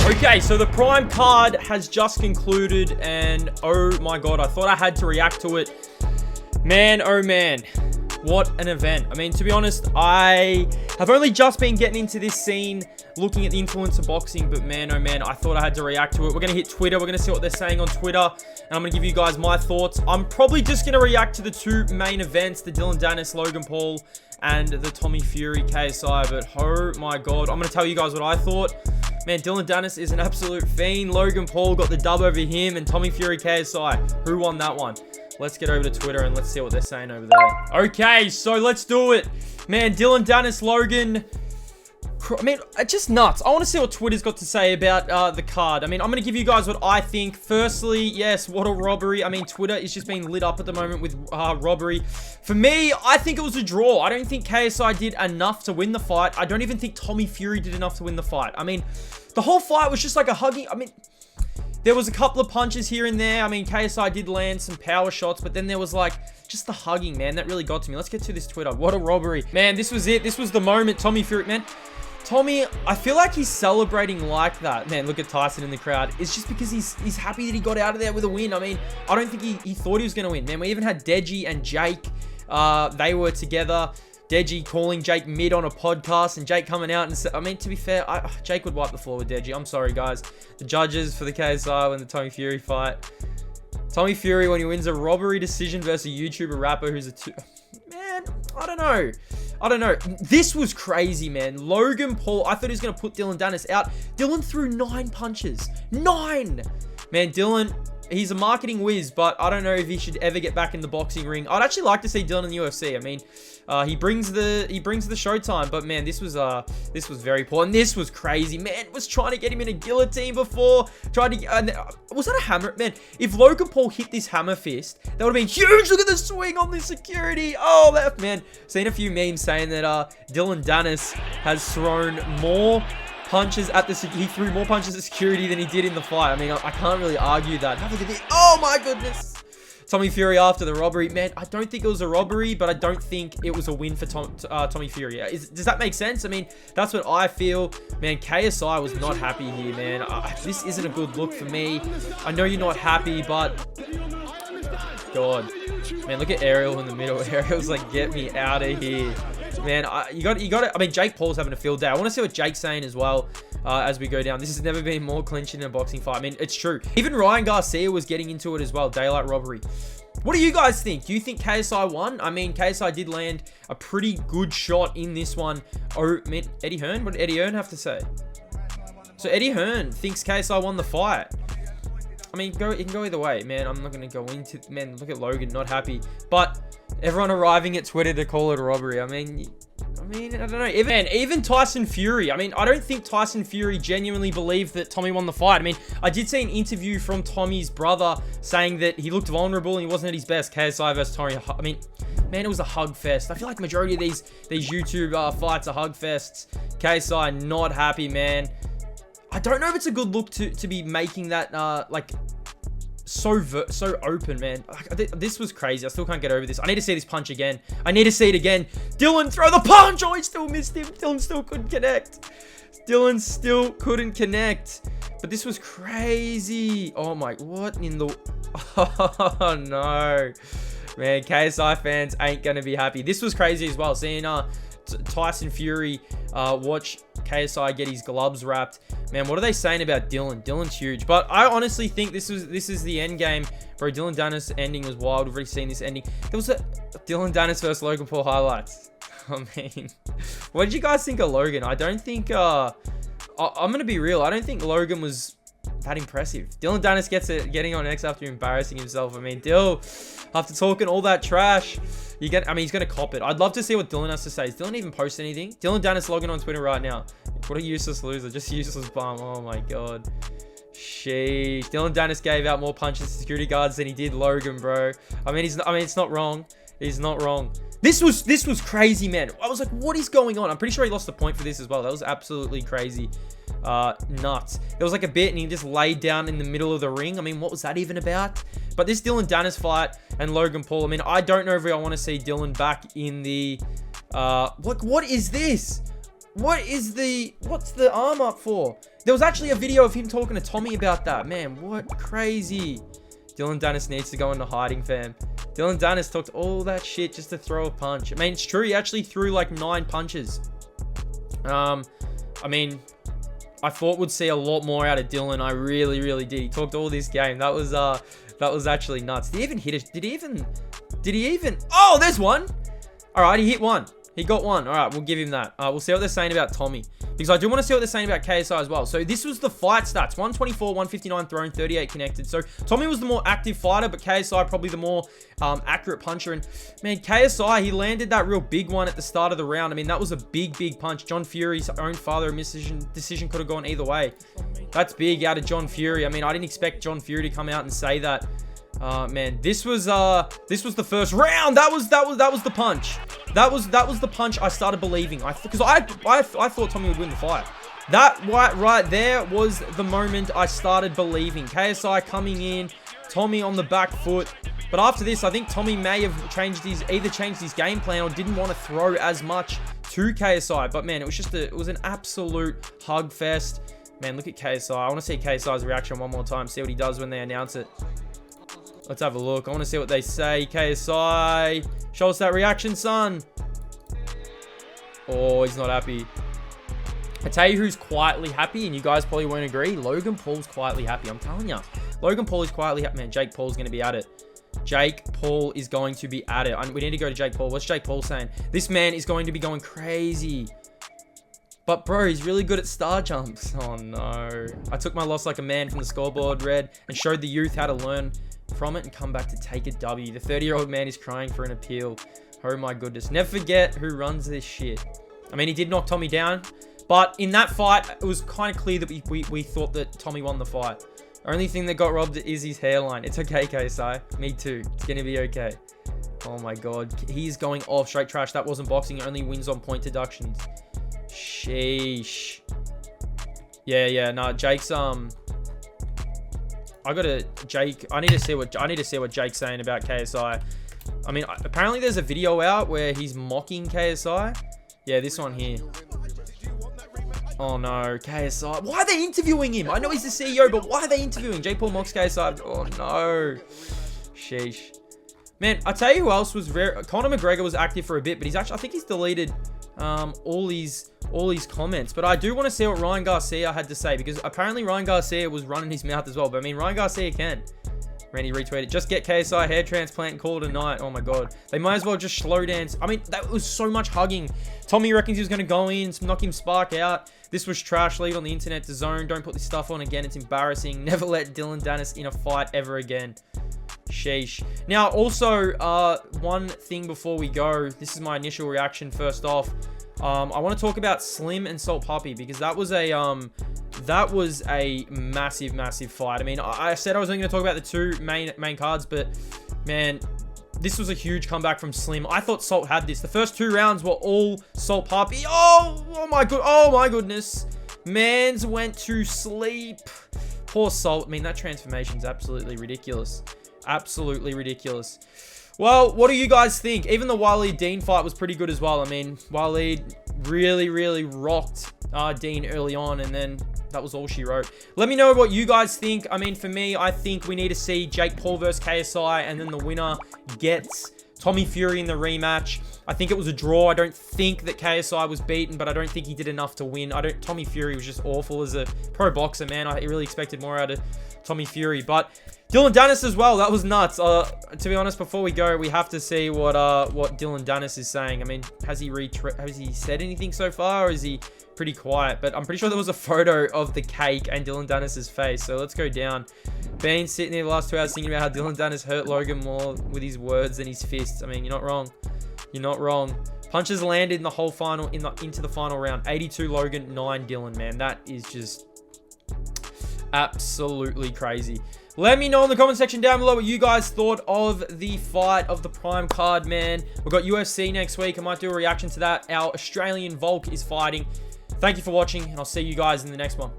Okay, so the Prime card has just concluded, and oh my god, I thought I had to react to it. Man, oh man, what an event. I mean, to be honest, I have only just been getting into this scene, looking at the influence of boxing, but man, oh man, I thought I had to react to it. We're going to hit Twitter, we're going to see what they're saying on Twitter, and I'm going to give you guys my thoughts. I'm probably just going to react to the two main events, the Dillon Danis, Logan Paul, and the Tommy Fury, KSI, but oh my god, I'm going to tell you guys what I thought. Man, Dillon Danis is an absolute fiend. Logan Paul got the dub over him, and Tommy Fury, KSI. Who won that one? Let's get over to Twitter and let's see what they're saying over there. Okay, so let's do it. Man, Dillon Danis, Logan. I mean, just nuts. I want to see what Twitter's got to say about the card. I mean, I'm going to give you guys what I think. Firstly, yes, what a robbery. I mean, Twitter is just being lit up at the moment with robbery. For me, I think it was a draw. I don't think KSI did enough to win the fight. I don't even think Tommy Fury did enough to win the fight. I mean, the whole fight was just like a hugging. I mean, there was a couple of punches here and there. I mean, KSI did land some power shots, but then there was like just the hugging, man. That really got to me. Let's get to this Twitter. What a robbery. Man, this was it. This was the moment. Tommy Fury, man. Tommy, I feel like he's celebrating like that. Man, look at Tyson in the crowd. It's just because he's happy that he got out of there with a win. I mean, I don't think he thought he was going to win. Man, we even had Deji and Jake. They were together. Deji calling Jake mid on a podcast, and Jake coming out and said, I mean, to be fair, Jake would wipe the floor with Deji. I'm sorry, guys. The judges for the KSI and the Tommy Fury fight. Tommy Fury, when he wins a robbery decision versus a YouTuber rapper who's a Man, I don't know. This was crazy, man. Logan Paul, I thought he was going to put Dillon Danis out. Dillon threw 9 punches. 9! Man, Dillon, he's a marketing whiz, but I don't know if he should ever get back in the boxing ring. I'd actually like to see Dillon in the UFC. I mean, he brings the showtime, but man, this was very poor, and this was crazy. Man, was trying to get him in a guillotine before, was that a hammer? Man, if Logan Paul hit this hammer fist, that would have been huge. Look at the swing on the security. Oh, that, man, seen a few memes saying that Dillon Danis has thrown more punches at he threw more punches at security than he did in the fight. I mean, I can't really argue that. Have a look at this. Oh my goodness. Tommy Fury after the robbery. Man, I don't think it was a robbery, but I don't think it was a win for Tommy Fury. Does that make sense? I mean, that's what I feel. Man, KSI was not happy here, man. This isn't a good look for me. I know you're not happy, but God. Man, look at Ariel in the middle. Ariel's like, get me out of here. Man, you got it. I mean, Jake Paul's having a field day. I want to see what Jake's saying as well as we go down. This has never been more clinching in a boxing fight. I mean, it's true. Even Ryan Garcia was getting into it as well. Daylight robbery. What do you guys think? Do you think KSI won? I mean, KSI did land a pretty good shot in this one. Oh, I mean, Eddie Hearn? What did Eddie Hearn have to say? So Eddie Hearn thinks KSI won the fight. I mean, it can go either way, man. I'm not going to go into... Man, look at Logan, not happy. But everyone arriving at Twitter to call it a robbery. I mean, I don't know. Even Tyson Fury. I mean, I don't think Tyson Fury genuinely believed that Tommy won the fight. I mean, I did see an interview from Tommy's brother saying that he looked vulnerable and he wasn't at his best. KSI versus Tommy. I mean, man, it was a hug fest. I feel like majority of these YouTube fights are hug fests. KSI not happy, man. I don't know if it's a good look to be making that like so open, man. This was crazy. I still can't get over this. I need to see this punch again. I need to see it again. Dillon, throw the punch. Oh, he still missed him. Dillon still couldn't connect. Dillon still couldn't connect. But this was crazy. Oh my, what in the... Oh no. Man, KSI fans ain't gonna be happy. This was crazy as well. Seeing Tyson Fury watch KSI get his gloves wrapped. Man, what are they saying about Dillon? Dillon's huge. But I honestly think this is the end game. Bro, Dillon Danis ending was wild. We've already seen this ending. There was a Dillon Danis versus Logan Paul highlights. I mean, what did you guys think of Logan? I don't think... I'm going to be real. I don't think Logan was that impressive. Dillon Danis getting on X after embarrassing himself. I mean, Dill, after talking all that trash... he's going to cop it. I'd love to see what Dillon has to say. Is Dillon even post anything? Dillon Danis logging on Twitter right now. What a useless loser. Just useless bum. Oh my God. Sheesh. Dillon Danis gave out more punches to security guards than he did Logan, bro. I mean, it's not wrong. He's not wrong. This was crazy, man. I was like, what is going on? I'm pretty sure he lost the point for this as well. That was absolutely crazy. Nuts. There was like a bit and he just laid down in the middle of the ring. I mean, what was that even about? But this Dillon Danis fight and Logan Paul, I mean, I don't know if I want to see Dillon back in the... what is this? What's the arm up for? There was actually a video of him talking to Tommy about that. Man, what crazy. Dylan Dennis needs to go into hiding, fam. Dylan Dennis talked all that shit just to throw a punch. I mean, it's true. He actually threw like 9 punches. I mean, I thought we'd see a lot more out of Dylan. I really, really did. He talked all this game. That was actually nuts. Did he even hit it? Did he even? Oh, there's one. All right, he hit one. He got one. All right, we'll give him that. We'll see what they're saying about Tommy. Because I do want to see what they're saying about KSI as well. So this was the fight stats. 124, 159 thrown, 38 connected. So Tommy was the more active fighter, but KSI probably the more accurate puncher. And man, KSI, he landed that real big one at the start of the round. I mean, that was a big, big punch. John Fury's own father, a decision could have gone either way. That's big out of John Fury. I mean, I didn't expect John Fury to come out and say that. Man, this was the first round. That was the punch. That was the punch I started believing. Because I thought Tommy would win the fight. That right there was the moment I started believing. KSI coming in, Tommy on the back foot. But after this, I think Tommy may have either changed his game plan or didn't want to throw as much to KSI. But man, it was an absolute hug fest. Man, look at KSI. I want to see KSI's reaction one more time. See what he does when they announce it. Let's have a look. I want to see what they say. KSI, show us that reaction, son. Oh, he's not happy. I tell you who's quietly happy, and you guys probably won't agree. Logan Paul's quietly happy. I'm telling you. Logan Paul is quietly happy. Man, Jake Paul's going to be at it. Jake Paul is going to be at it. We need to go to Jake Paul. What's Jake Paul saying? This man is going to be going crazy. But bro, he's really good at star jumps. Oh no. I took my loss like a man from the scoreboard, Red, and showed the youth how to learn from it and come back to take a W. The 30-year-old man is crying for an appeal. Oh my goodness. Never forget who runs this shit. I mean, he did knock Tommy down, but in that fight, it was kind of clear that we thought that Tommy won the fight. Only thing that got robbed is his hairline. It's okay, KSI. Me too. It's going to be okay. Oh my god. He's going off. Straight trash. That wasn't boxing. It only wins on point deductions. Sheesh. Yeah. No, Jake's I need to see what Jake's saying about KSI. I mean, apparently there's a video out where he's mocking KSI. Yeah, this one here. Oh no, KSI. Why are they interviewing him? I know he's the CEO, but why are they interviewing? Jake Paul mocks KSI. Oh no. Sheesh. Man, I tell you who else was very. Conor McGregor was active for a bit, but I think he's deleted all his comments. But I do want to see what Ryan Garcia had to say, because apparently Ryan Garcia was running his mouth as well. But I mean, Ryan Garcia can. Randy retweeted, just get KSI hair transplant and call it a night. Oh my god. They might as well just slow dance. I mean, that was so much hugging. Tommy reckons he was going to go in, knock him Spark out. This was trash. Leave it on the internet to zone. Don't put this stuff on again. It's embarrassing. Never let Dylan Dennis in a fight ever again. Sheesh. Now, also, one thing before we go. This is my initial reaction first off. I want to talk about Slim and Salt Puppy, because that was a massive fight. I mean, I said I was only going to talk about the two main cards, but man, this was a huge comeback from Slim. I thought Salt had this. The first 2 rounds were all Salt Puppy. Oh my goodness. Mans went to sleep. Poor Salt. I mean, that transformation's absolutely ridiculous. Absolutely ridiculous. Well, what do you guys think? Even the Waleed Dean fight was pretty good as well. I mean, Waleed really rocked Dean early on, and then that was all she wrote. Let me know what you guys think. I mean, for me, I think we need to see Jake Paul versus KSI, and then the winner gets Tommy Fury in the rematch. I think it was a draw. I don't think that KSI was beaten, but I don't think he did enough to win. Tommy Fury was just awful as a pro boxer, man. I really expected more out of Tommy Fury, but Dylan Dennis as well. That was nuts. To be honest, before we go, we have to see what Dylan Dennis is saying. I mean, has he said anything so far, or is he pretty quiet? But I'm pretty sure there was a photo of the cake and Dylan Dennis's face. So let's go down. Been sitting here the last 2 hours thinking about how Dylan Dennis hurt Logan more with his words than his fists. I mean, you're not wrong. You're not wrong. Punches landed in the whole final, into the final round. 82 Logan, 9 Dylan, man. That is just absolutely crazy. Let me know in the comment section down below what you guys thought of the fight of the Prime card, man. We've got UFC next week. I might do a reaction to that. Our Australian Volk is fighting. Thank you for watching, and I'll see you guys in the next one.